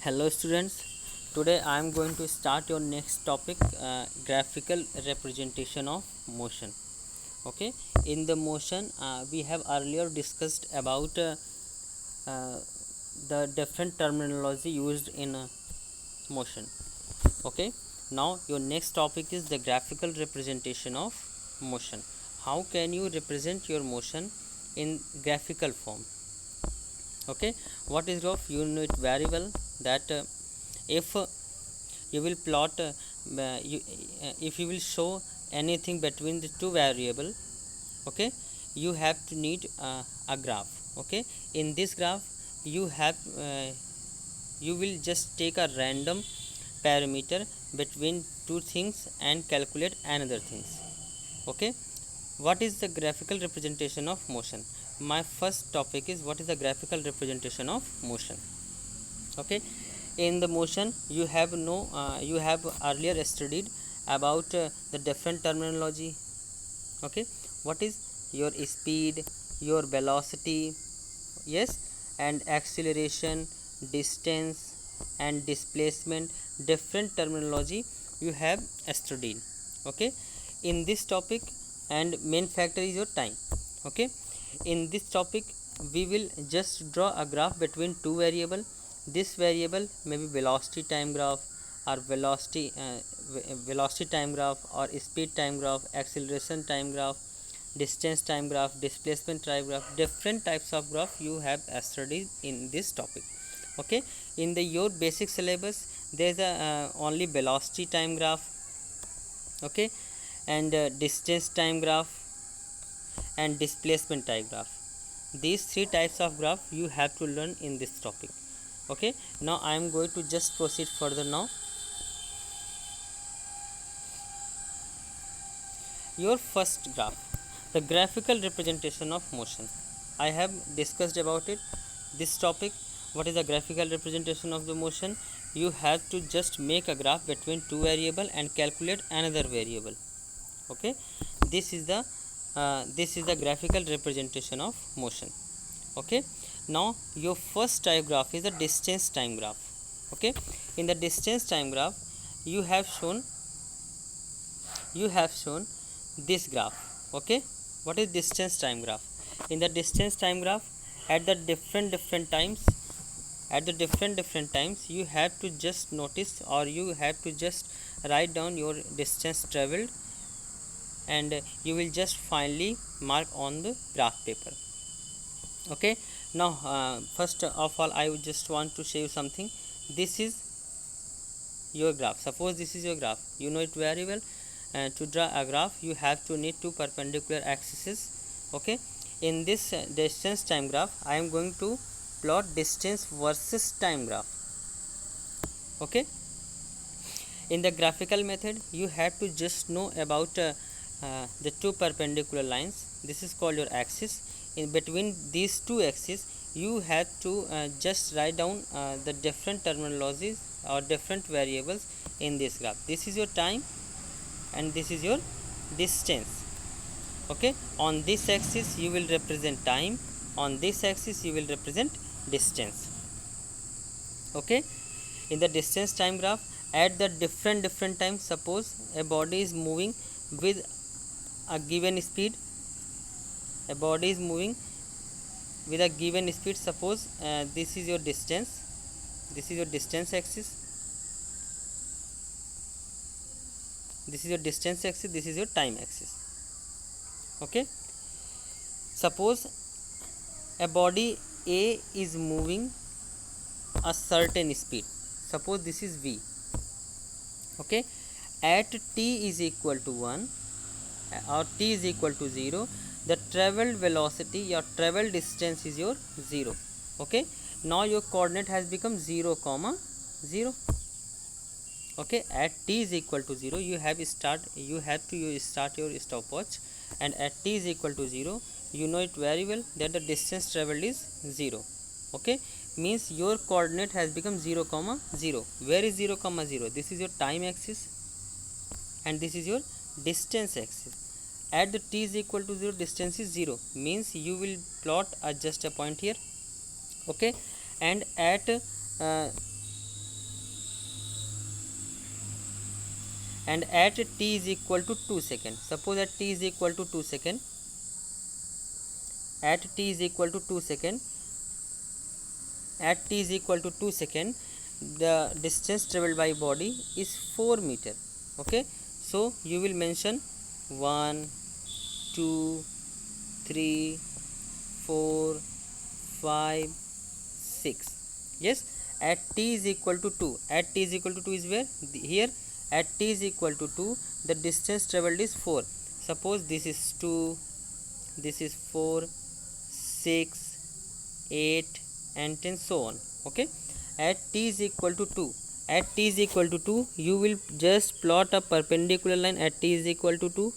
Hello students, today I am going to start your next topic, graphical representation of motion. Okay, in the motion we have earlier discussed about uh, the different terminology used in motion. Okay, now your next topic is the graphical representation of motion. How can you represent your motion in graphical form? Okay, what is graph? You know it very well that if you will plot you, if you will show anything between the two variable, okay, you have to need a graph. Okay, in this graph you have you will just take a random parameter between two things and calculate another things. Okay, what is the graphical representation of motion? My first topic is what is the graphical representation of motion. Okay, in the motion you have you have earlier studied about the different terminology. Okay, what is your speed, your velocity, yes, and acceleration, distance and displacement, different terminology you have studied. Okay, in this topic, and main factor is your time. Okay, in this topic we will just draw a graph between two variable. This variable may be velocity time graph, or velocity time graph, or speed time graph, acceleration time graph, distance time graph, displacement time graph. Different types of graph you have studied in this topic. Okay, in the your basic syllabus there is a only velocity time graph. Okay, and distance time graph and displacement time graph. These three types of graph you have to learn in this topic. Okay, now I am going to just proceed further. Now your first graph, the graphical representation of motion. I have discussed about it, this topic. What is the graphical representation of the motion? You have to just make a graph between two variable and calculate another variable. Okay, this is the graphical representation of motion. Okay, now your first type graph is the distance time graph. Okay, in the distance time graph you have shown this graph. Okay, what is distance time graph? In the distance time graph, at the different times you have to just notice, or you have to just write down your distance traveled, and you will just finally mark on the graph paper. Okay, now first of all I would just want to show you something. This is your graph. Suppose this is your graph, you know it very well. And to draw a graph you have to need two perpendicular axes. Okay, in this distance time graph I am going to plot distance versus time graph. Okay, in the graphical method you have to just know about the two perpendicular lines. This is called your axis. In between these two axes you have to just write down the different terminologies or different variables in this graph. This is your time and this is your distance. Okay, on this axis you will represent time, on this axis you will represent distance. Okay, in the distance time graph, at the different times, suppose a body is moving with a given speed, a body is moving with a given speed. Suppose this is your distance, this is your distance axis, this is your distance axis, this is your time axis. Okay, suppose a body A is moving a certain speed, suppose this is v. Okay, at t is equal to 1 or t is equal to 0, the traveled velocity or travel distance is your 0. Okay, now your coordinate has become 0 comma 0. Okay, at t is equal to 0 you have to start your stopwatch, and at t is equal to 0 you know it very well that the distance traveled is 0. Okay, means your coordinate has become 0 comma 0. Where is 0 comma 0? This is your time axis and this is your distance axis. At the t is equal to 0 distance is 0, means you will plot just a point here. Okay, and at and at t is equal to 2 seconds, suppose at t is equal to 2 seconds, at t is equal to 2 seconds, at t is equal to 2 seconds, the distance traveled by body is 4 meter. Okay, so you will mention 1 2 3 4 5 6. Yes, at t is equal to 2, at t is equal to 2 is where? Here. At t is equal to 2, the distance traveled is 4. Suppose this is 2, this is 4, 6, 8 and 10, so on. Okay, at t is equal to 2, at t is equal to 2, you will just plot a perpendicular line at t is equal to 2.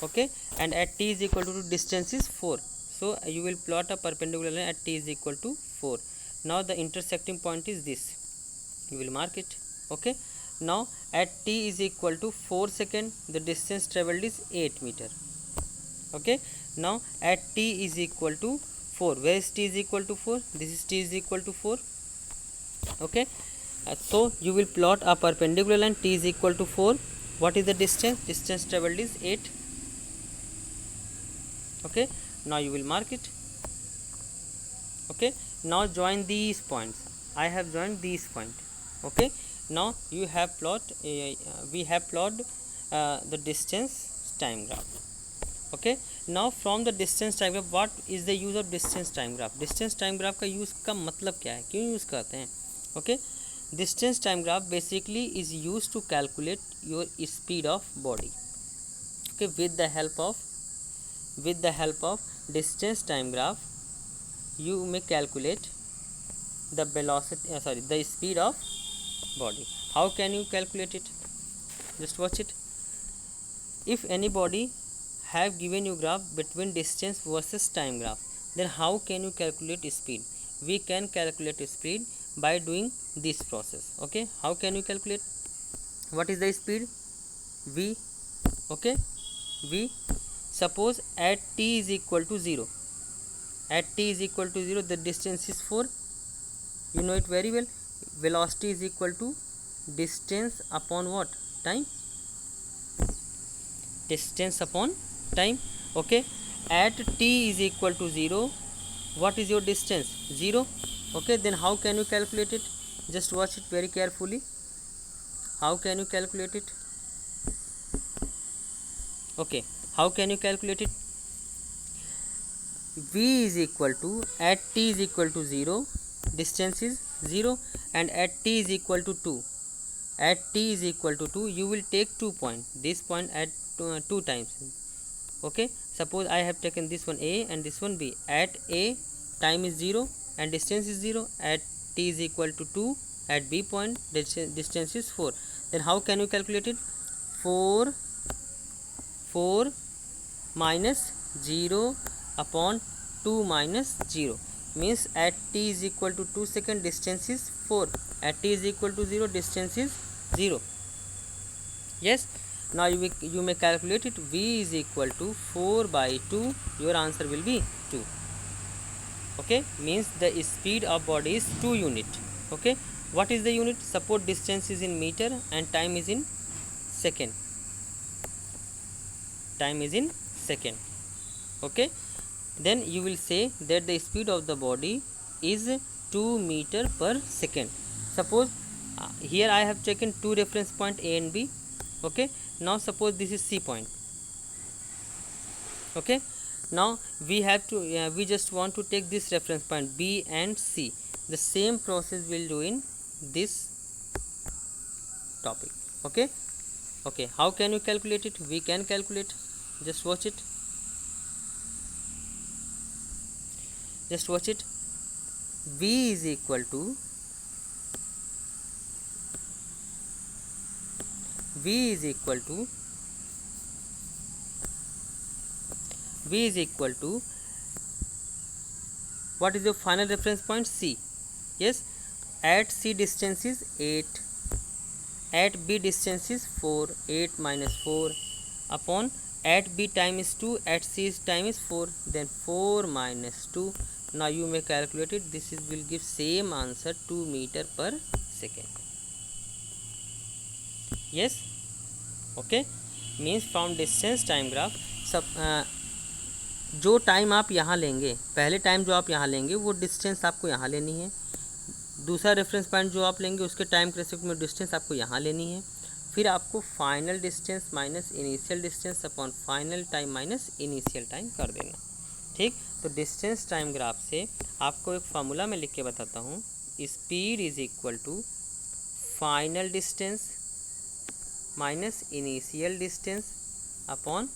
Okay, and at t is equal to 2, distance is 4, so you will plot a perpendicular line at t is equal to 4. Now the intersecting point is this, you will mark it. Okay, now at t is equal to 4 second, the distance traveled is 8 meter. Okay, now at t is equal to 4, where is t is equal to 4? This is t is equal to 4. Okay, so you will plot a perpendicular line, t is equal to 4. What is the distance? Distance traveled is 8. Okay, now you will mark it. Okay, now join these points. I have joined these points. Okay, now you have plot we have plotted the distance time graph. Okay, now from the distance time graph, what is the use of distance time graph? Distance time graph का use का मतलब क्या है, क्यों use करते हैं? Okay, distance time graph basically is used to calculate your speed of body. Okay, with the help of distance time graph, you may calculate the velocity the speed of body. How can you calculate it? Just watch it. If anybody have given you graph between distance versus time graph, then how can you calculate speed? We can calculate speed by doing this process. Okay, how can you calculate? What is the speed? V. Okay, V. Suppose at t is equal to 0, at t is equal to 0, the distance is 4. You know it very well. Velocity is equal to distance upon what? Time. Distance upon time. Okay, at t is equal to 0, what is your distance? 0. Okay, then how can you calculate it? Just watch it very carefully. How can you calculate it? Okay, how can you calculate it? V is equal to, at t is equal to 0, distance is 0, and at t is equal to 2, at t is equal to 2, you will take 2 point, this point at 2 times. Okay, suppose I have taken this one a and this one b. At a, time is 0 and distance is 0, at t is equal to 2, at b point distance is 4. Then how can you calculate it? 4 minus 0 upon 2 minus 0 means at t is equal to 2 second, distance is 4, at t is equal to 0, distance is 0. Yes, now you may calculate it. V is equal to 4 by 2, your answer will be 2. Okay, means the speed of body is 2 unit. Okay, what is the unit? Suppose distance is in meter and time is in second, time is in second. Okay, then you will say that the speed of the body is 2 meter per second. Suppose here I have taken 2 reference point A and B. Okay, now suppose this is C point. Okay, now we have to we just want to take this reference point B and C. The same process we'll do in this topic. Okay, okay, how can you calculate it? We can calculate. Just watch it. Just watch it. V is equal to V is equal to what is your final reference point? C. Yes, at C distance is 8, at B distance is 4, 8 minus 4 upon at B time is 2, at C time is 4, then 4 minus 2. Now you may calculate it. This will give same answer, 2 meter per second. Yes, okay, means from distance time graph सब जो time आप यहाँ लेंगे, पहले time जो आप यहाँ लेंगे वो डिस्टेंस आपको यहाँ लेनी है, दूसरा रेफरेंस पॉइंट जो आप लेंगे उसके टाइम के रेस्पेक्ट में डिस्टेंस आपको यहाँ लेनी है, फिर आपको final distance minus initial distance upon final time minus initial time कर देना। ठीक, तो डिस्टेंस टाइम ग्राफ से आपको एक फार्मूला मैं लिख के बताता हूँ, speed is equal to final distance minus initial distance upon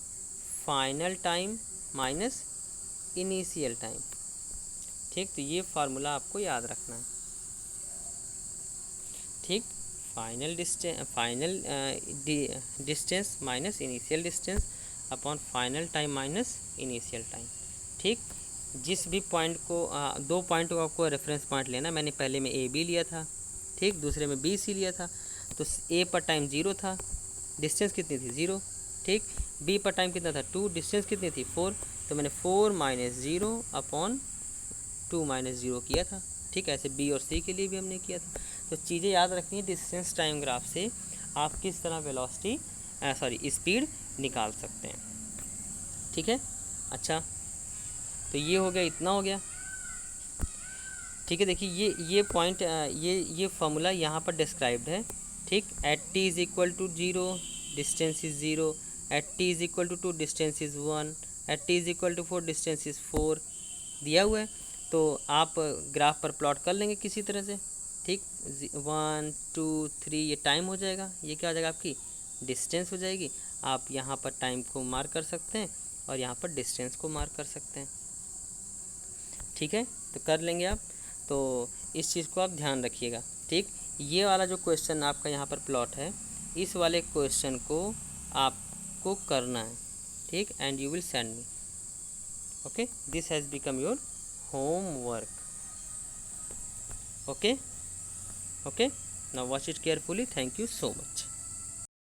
final time minus initial time. ठीक, तो ये फार्मूला आपको याद रखना है। ठीक, final distance minus initial distance upon final time minus initial time. ठीक, जिस भी पॉइंट को दो पॉइंट को आपको रेफरेंस पॉइंट लेना, मैंने पहले में ए बी लिया था, ठीक, दूसरे में बी सी लिया था, तो ए पर टाइम 0 था, डिस्टेंस कितनी थी 0, ठीक, बी पर टाइम कितना था 2, डिस्टेंस कितनी थी 4, तो मैंने 4 माइनस 0 अपॉन 2 माइनस 0 किया था। ठीक, ऐसे बी और सी के लिए भी हमने किया था। तो चीज़ें याद रखनी है, डिस्टेंस टाइम ग्राफ से आप किस तरह वेलोसिटी स्पीड निकाल सकते हैं। ठीक है, अच्छा, तो ये हो गया, इतना हो गया। ठीक है, देखिए ये पॉइंट ये फार्मूला यहाँ पर डिस्क्राइब्ड है। ठीक, at t is equal to 0 distance is 0, at t is equal to 2 distance is 1, at t is equal to 4 distance is 4 दिया हुआ है। तो आप ग्राफ पर प्लॉट कर लेंगे किसी तरह से। ठीक, 1 2 3 ये टाइम हो जाएगा, ये क्या हो जाएगा आपकी डिस्टेंस हो जाएगी। आप यहाँ पर टाइम को मार्क कर सकते हैं और यहाँ पर डिस्टेंस को मार्क कर सकते हैं। ठीक है, तो कर लेंगे आप, तो इस चीज़ को आप ध्यान रखिएगा। ठीक, ये वाला जो क्वेश्चन आपका यहाँ पर प्लॉट है, इस वाले क्वेश्चन को आपको करना है। ठीक, and you will send me. Okay, this has become your homework. Okay, now watch it carefully. Thank you so much.